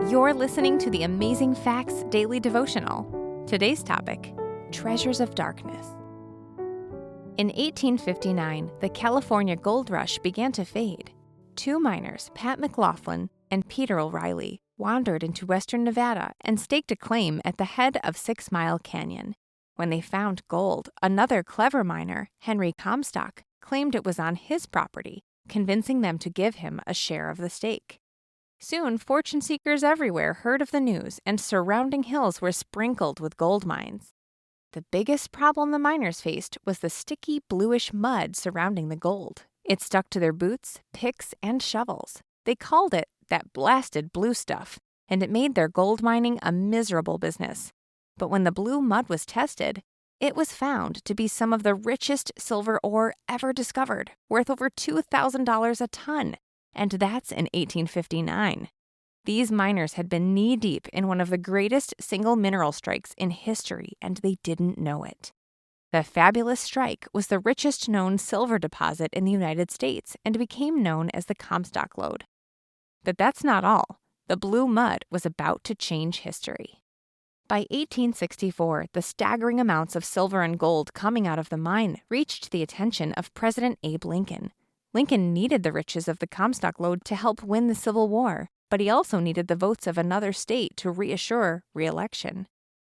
You're listening to the Amazing Facts Daily Devotional. Today's topic, Treasures of Darkness. In 1859, the California gold rush began to fade. Two miners, Pat McLaughlin and Peter O'Reilly, wandered into western Nevada and staked a claim at the head of 6 Mile Canyon. When they found gold, another clever miner, Henry Comstock, claimed it was on his property, convincing them to give him a share of the stake. Soon, fortune seekers everywhere heard of the news, and surrounding hills were sprinkled with gold mines. The biggest problem the miners faced was the sticky, bluish mud surrounding the gold. It stuck to their boots, picks, and shovels. They called it that blasted blue stuff, and it made their gold mining a miserable business. But when the blue mud was tested, it was found to be some of the richest silver ore ever discovered, worth over $2,000 a ton. And that's in 1859. These miners had been knee-deep in one of the greatest single mineral strikes in history, and they didn't know it. The fabulous strike was the richest known silver deposit in the United States and became known as the Comstock Lode. But that's not all. The blue mud was about to change history. By 1864, the staggering amounts of silver and gold coming out of the mine reached the attention of President Abe Lincoln. Lincoln needed the riches of the Comstock Lode to help win the Civil War, but he also needed the votes of another state to reassure re-election.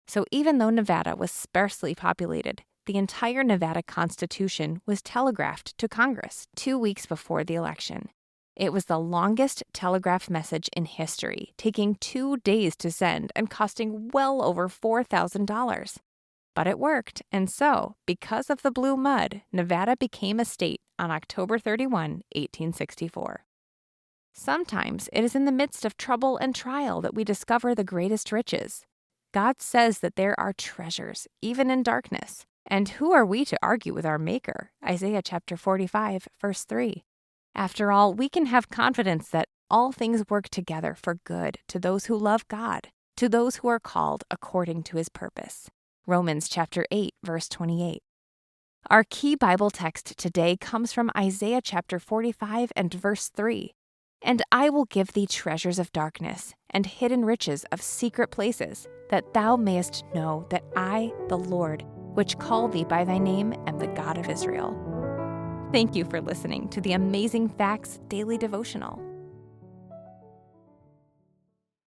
So even though Nevada was sparsely populated, the entire Nevada Constitution was telegraphed to Congress 2 weeks before the election. It was the longest telegraph message in history, taking 2 days to send and costing well over $4,000. But it worked, and so, because of the blue mud, Nevada became a state on October 31, 1864. Sometimes it is in the midst of trouble and trial that we discover the greatest riches. God says that there are treasures, even in darkness. And who are we to argue with our Maker? Isaiah chapter 45, verse 3. After all, we can have confidence that all things work together for good to those who love God, to those who are called according to his purpose. Romans chapter 8, verse 28. Our key Bible text today comes from Isaiah chapter 45 and verse 3. And I will give thee treasures of darkness and hidden riches of secret places, that thou mayest know that I, the Lord, which call thee by thy name, am the God of Israel. Thank you for listening to the Amazing Facts Daily Devotional.